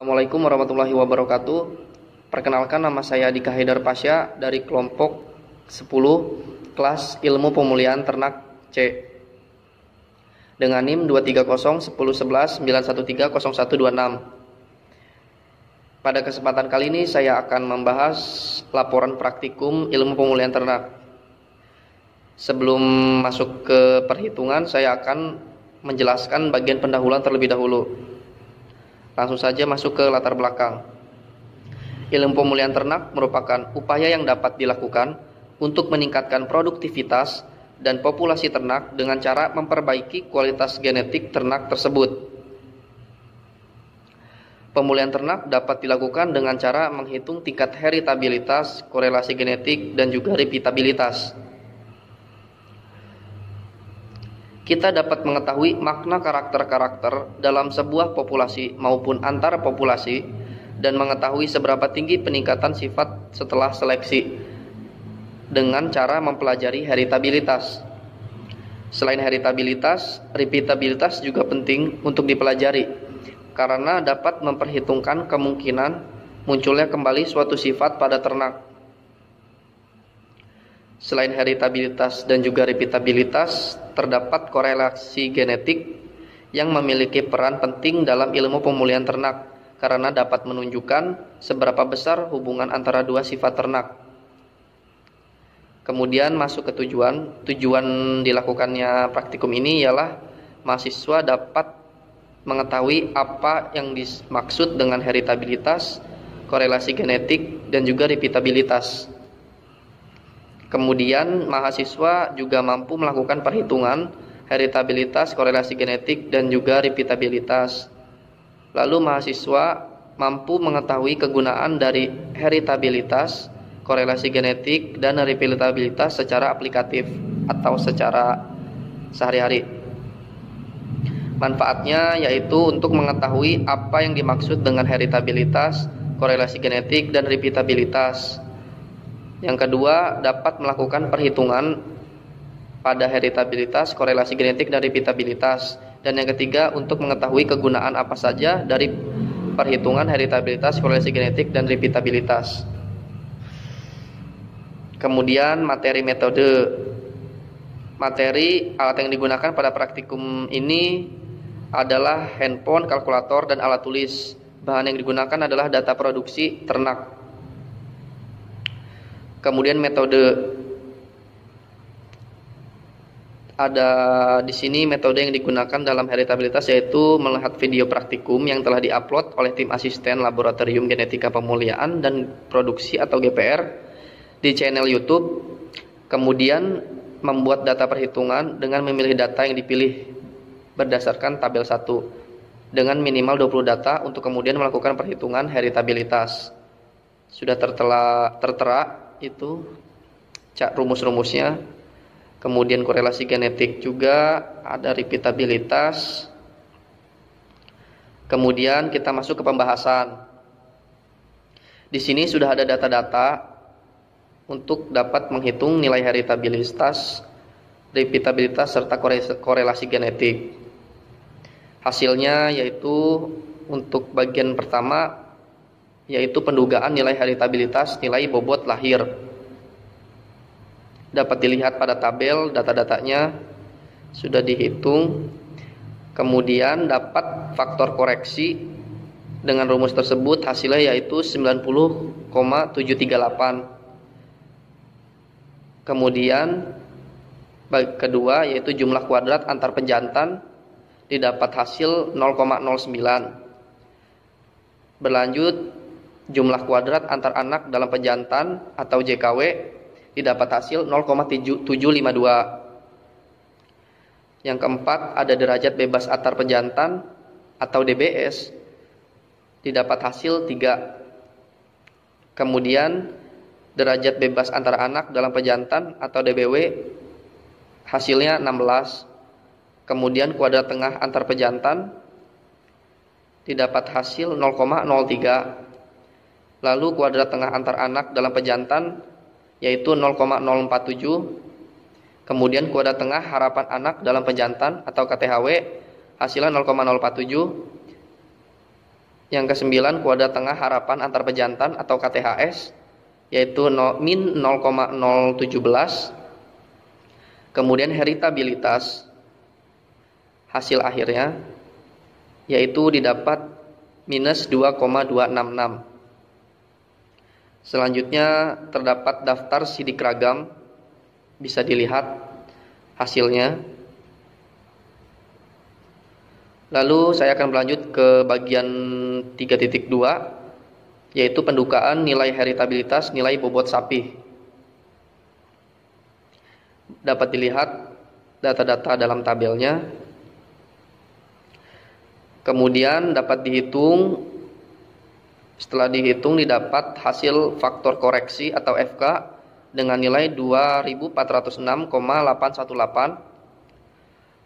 Assalamualaikum warahmatullahi wabarakatuh. Perkenalkan, nama saya Dika Haidar Pasya dari kelompok 10 kelas Ilmu Pemulihan Ternak C dengan NIM 230101191300126. Pada kesempatan kali ini saya akan membahas laporan praktikum Ilmu Pemulihan Ternak. Sebelum masuk ke perhitungan, saya akan menjelaskan bagian pendahuluan terlebih dahulu. Langsung saja masuk ke latar belakang. Ilmu pemulihan ternak merupakan upaya yang dapat dilakukan untuk meningkatkan produktivitas dan populasi ternak dengan cara memperbaiki kualitas genetik ternak tersebut. Pemulihan ternak dapat dilakukan dengan cara menghitung tingkat heritabilitas, korelasi genetik, dan juga repeatabilitas. Kita dapat mengetahui makna karakter-karakter dalam sebuah populasi maupun antar populasi dan mengetahui seberapa tinggi peningkatan sifat setelah seleksi dengan cara mempelajari heritabilitas. Selain heritabilitas, repeatabilitas juga penting untuk dipelajari karena dapat memperhitungkan kemungkinan munculnya kembali suatu sifat pada ternak. Selain heritabilitas dan juga repeatabilitas, terdapat korelasi genetik yang memiliki peran penting dalam ilmu pemulihan ternak karena dapat menunjukkan seberapa besar hubungan antara dua sifat ternak. Kemudian masuk ke tujuan. Tujuan dilakukannya praktikum ini ialah mahasiswa dapat mengetahui apa yang dimaksud dengan heritabilitas, korelasi genetik, dan juga repeatabilitas. Kemudian mahasiswa juga mampu melakukan perhitungan heritabilitas, korelasi genetik, dan juga repeatabilitas. Lalu mahasiswa mampu mengetahui kegunaan dari heritabilitas, korelasi genetik, dan repeatabilitas secara aplikatif atau secara sehari-hari. Manfaatnya yaitu untuk mengetahui apa yang dimaksud dengan heritabilitas, korelasi genetik, dan repeatabilitas. Yang kedua, dapat melakukan perhitungan pada heritabilitas, korelasi genetik, dan repeatabilitas. Dan yang ketiga, untuk mengetahui kegunaan apa saja dari perhitungan heritabilitas, korelasi genetik, dan repeatabilitas. Kemudian materi metode. Materi alat yang digunakan pada praktikum ini adalah handphone, kalkulator, dan alat tulis. Bahan yang digunakan adalah data produksi ternak. Kemudian metode, ada di sini metode yang digunakan dalam heritabilitas yaitu melihat video praktikum yang telah diupload oleh tim asisten laboratorium genetika pemulihan dan produksi atau GPR di channel YouTube. Kemudian membuat data perhitungan dengan memilih data yang dipilih berdasarkan tabel 1 dengan minimal 20 data untuk kemudian melakukan perhitungan heritabilitas. Sudah tertera itu rumus-rumusnya. Kemudian korelasi genetik juga, ada repeatabilitas. Kemudian kita masuk ke pembahasan. Di sini sudah ada data-data untuk dapat menghitung nilai heritabilitas, repeatabilitas serta korelasi genetik. Hasilnya yaitu untuk bagian pertama yaitu pendugaan nilai heritabilitas, nilai bobot lahir. Dapat dilihat pada tabel, data-datanya sudah dihitung. Kemudian dapat faktor koreksi dengan rumus tersebut, hasilnya yaitu 90,738. Kemudian bagi kedua yaitu jumlah kuadrat antar pejantan didapat hasil 0,09. Berlanjut, jumlah kuadrat antar anak dalam pejantan atau JKW didapat hasil 0,752. Yang keempat, ada derajat bebas antar pejantan atau DBS didapat hasil 3. Kemudian derajat bebas antar anak dalam pejantan atau DBW hasilnya 16. Kemudian kuadrat tengah antar pejantan didapat hasil 0,03. Lalu kuadrat tengah antar anak dalam pejantan yaitu 0,047. Kemudian kuadrat tengah harapan anak dalam pejantan atau KTHW hasilnya 0,047. Yang ke-9 kuadrat tengah harapan antar pejantan atau KTHS yaitu min 0,017. Kemudian heritabilitas hasil akhirnya yaitu didapat minus 2,266. Selanjutnya terdapat daftar sidik ragam, bisa dilihat hasilnya. Lalu saya akan berlanjut ke bagian 3.2 yaitu pendukaan nilai heritabilitas nilai bobot sapi. Dapat dilihat data-data dalam tabelnya. Kemudian dapat dihitung, setelah dihitung didapat hasil faktor koreksi atau FK dengan nilai 2406,818.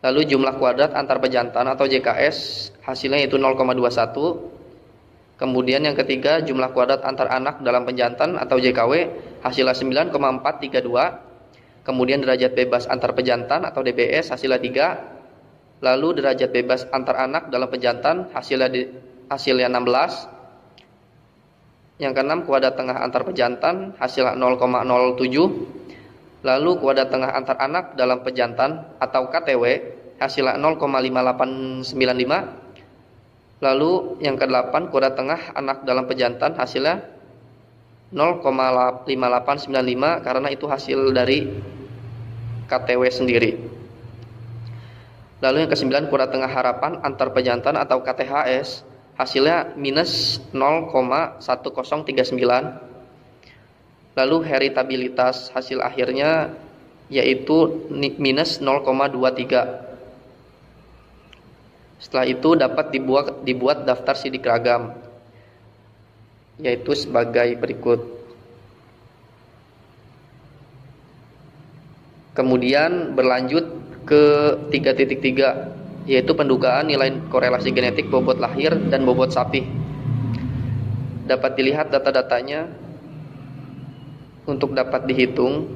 Lalu jumlah kuadrat antar pejantan atau JKS hasilnya itu 0,21. Kemudian yang ketiga jumlah kuadrat antar anak dalam pejantan atau JKW hasilnya 9,432. Kemudian derajat bebas antar pejantan atau DBS hasilnya 3. Lalu derajat bebas antar anak dalam pejantan hasilnya 16. Yang keenam kuadrat tengah antar pejantan hasilnya 0,07. Lalu kuadrat tengah antar anak dalam pejantan atau KTW hasilnya 0,5895. Lalu yang ke-8 kuadrat tengah anak dalam pejantan hasilnya 0,5895 karena itu hasil dari KTW sendiri. Lalu yang ke-9 kuadrat tengah harapan antar pejantan atau KTHS hasilnya minus 0,1039. Lalu heritabilitas hasil akhirnya yaitu minus 0,23. Setelah itu dapat dibuat daftar sidik ragam yaitu sebagai berikut. Kemudian berlanjut ke 3.3 yaitu pendugaan nilai korelasi genetik bobot lahir dan bobot sapi. Dapat dilihat data-datanya untuk dapat dihitung.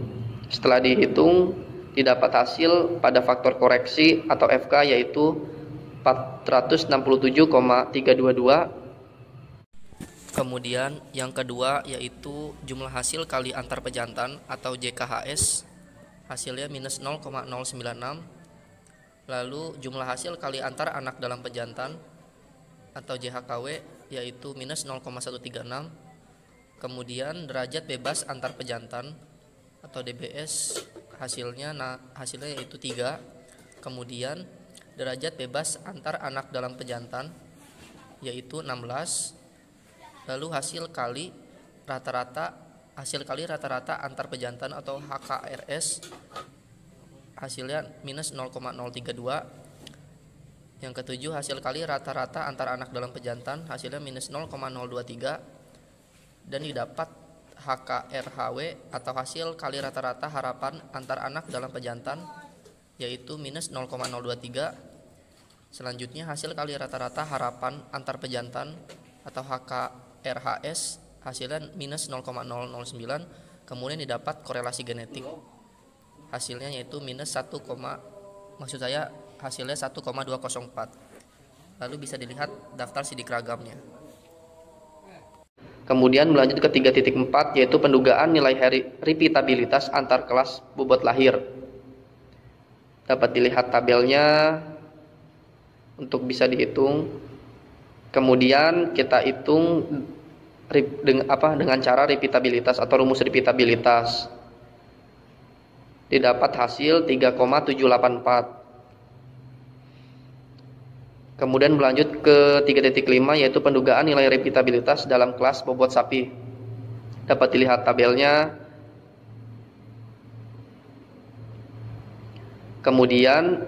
Setelah dihitung didapat hasil pada faktor koreksi atau FK yaitu 467,322. Kemudian yang kedua yaitu jumlah hasil kali antar pejantan atau JKHS hasilnya minus 0,096. Lalu jumlah hasil kali antar anak dalam pejantan atau JHKW yaitu minus 0,136. Kemudian derajat bebas antar pejantan atau DBS hasilnya yaitu 3. Kemudian derajat bebas antar anak dalam pejantan yaitu 16. Lalu hasil kali rata-rata antar pejantan atau HKRS hasilnya minus 0,032. Yang ketujuh hasil kali rata-rata antar anak dalam pejantan hasilnya minus 0,023. Dan didapat HKRHW atau hasil kali rata-rata harapan antar anak dalam pejantan yaitu minus 0,023. Selanjutnya hasil kali rata-rata harapan antar pejantan atau HKRHS hasilnya minus 0,009. Kemudian didapat korelasi genetik hasilnya yaitu minus 1,204. Lalu bisa dilihat daftar sidik ragamnya. Kemudian berlanjut ke 3.4 yaitu pendugaan nilai repeatabilitas antar kelas bobot lahir. Dapat dilihat tabelnya untuk bisa dihitung. Kemudian kita hitung dengan cara repeatabilitas atau rumus repeatabilitas. Didapat hasil 3,784. Kemudian berlanjut ke 3.5 yaitu pendugaan nilai repeatabilitas dalam kelas bobot sapi. Dapat dilihat tabelnya. Kemudian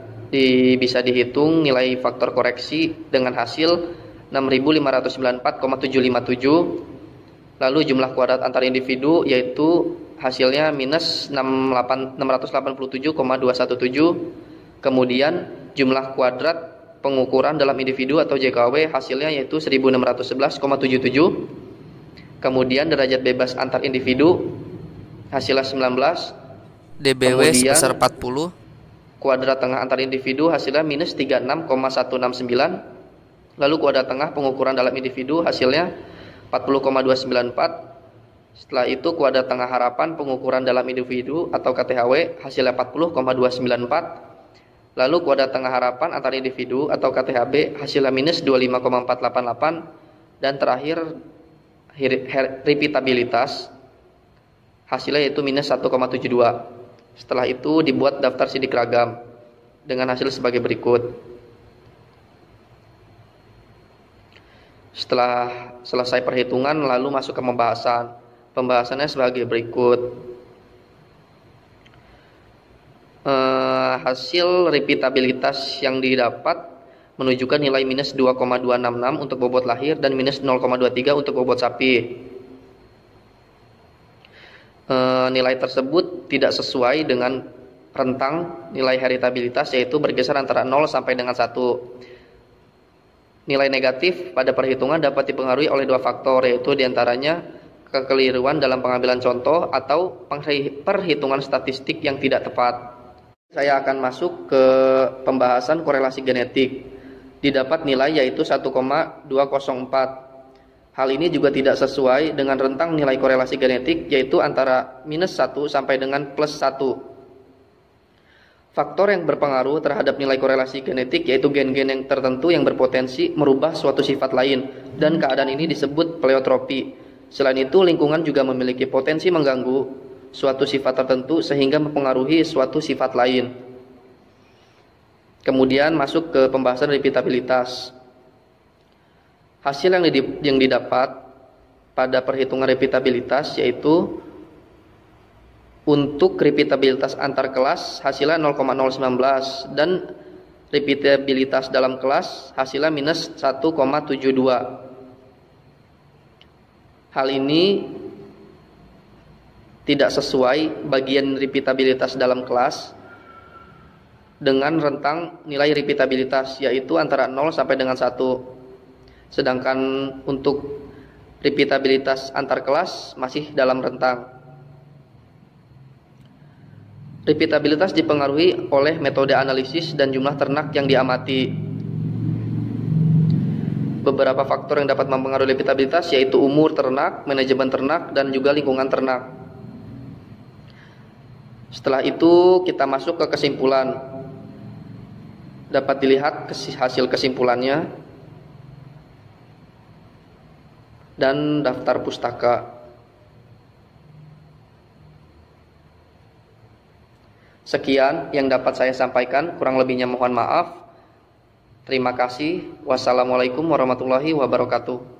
bisa dihitung nilai faktor koreksi dengan hasil 6.594,757. Lalu jumlah kuadrat antar individu yaitu hasilnya minus 687,217. Kemudian jumlah kuadrat pengukuran dalam individu atau JKW hasilnya yaitu 1611,77. Kemudian derajat bebas antar individu hasilnya 19. DBW sebesar 40. Kuadrat tengah antar individu hasilnya minus 36,169. Lalu kuadrat tengah pengukuran dalam individu hasilnya 40,294. Setelah itu kuadrat tengah harapan pengukuran dalam individu atau KTHW hasilnya 40,294. Lalu kuadrat tengah harapan antar individu atau KTHB hasilnya minus 25,488. Dan terakhir repeatabilitas hasilnya yaitu minus 1,72. Setelah itu dibuat daftar sidik ragam dengan hasil sebagai berikut. Setelah selesai perhitungan lalu masuk ke pembahasan. Pembahasannya sebagai berikut. Hasil repeatabilitas yang didapat menunjukkan nilai minus 2,266 untuk bobot lahir dan minus 0,23 untuk bobot sapi. Nilai tersebut tidak sesuai dengan rentang nilai heritabilitas, yaitu bergeser antara 0 sampai dengan 1. Nilai negatif pada perhitungan dapat dipengaruhi oleh dua faktor, yaitu diantaranya kekeliruan dalam pengambilan contoh atau perhitungan statistik yang tidak tepat. Saya akan masuk ke pembahasan korelasi genetik. Didapat nilai yaitu 1,204. Hal ini juga tidak sesuai dengan rentang nilai korelasi genetik, yaitu antara minus 1 sampai dengan plus 1. Faktor yang berpengaruh terhadap nilai korelasi genetik yaitu gen-gen yang tertentu yang berpotensi merubah suatu sifat lain, dan keadaan ini disebut pleiotropi. Selain itu, lingkungan juga memiliki potensi mengganggu suatu sifat tertentu sehingga mempengaruhi suatu sifat lain. Kemudian masuk ke pembahasan repeatabilitas. Hasil yang didapat pada perhitungan repeatabilitas yaitu untuk repeatabilitas antar kelas hasilnya 0,019 dan repeatabilitas dalam kelas hasilnya minus 1,72. Hal ini tidak sesuai bagian repeatabilitas dalam kelas dengan rentang nilai repeatabilitas yaitu antara 0 sampai dengan 1. Sedangkan untuk repeatabilitas antar kelas masih dalam rentang. Repeatabilitas dipengaruhi oleh metode analisis dan jumlah ternak yang diamati. Beberapa faktor yang dapat mempengaruhi repeatabilitas yaitu umur ternak, manajemen ternak, dan juga lingkungan ternak. Setelah itu kita masuk ke kesimpulan. Dapat dilihat hasil kesimpulannya dan daftar pustaka. Sekian yang dapat saya sampaikan, kurang lebihnya mohon maaf. Terima kasih. Wassalamualaikum warahmatullahi wabarakatuh.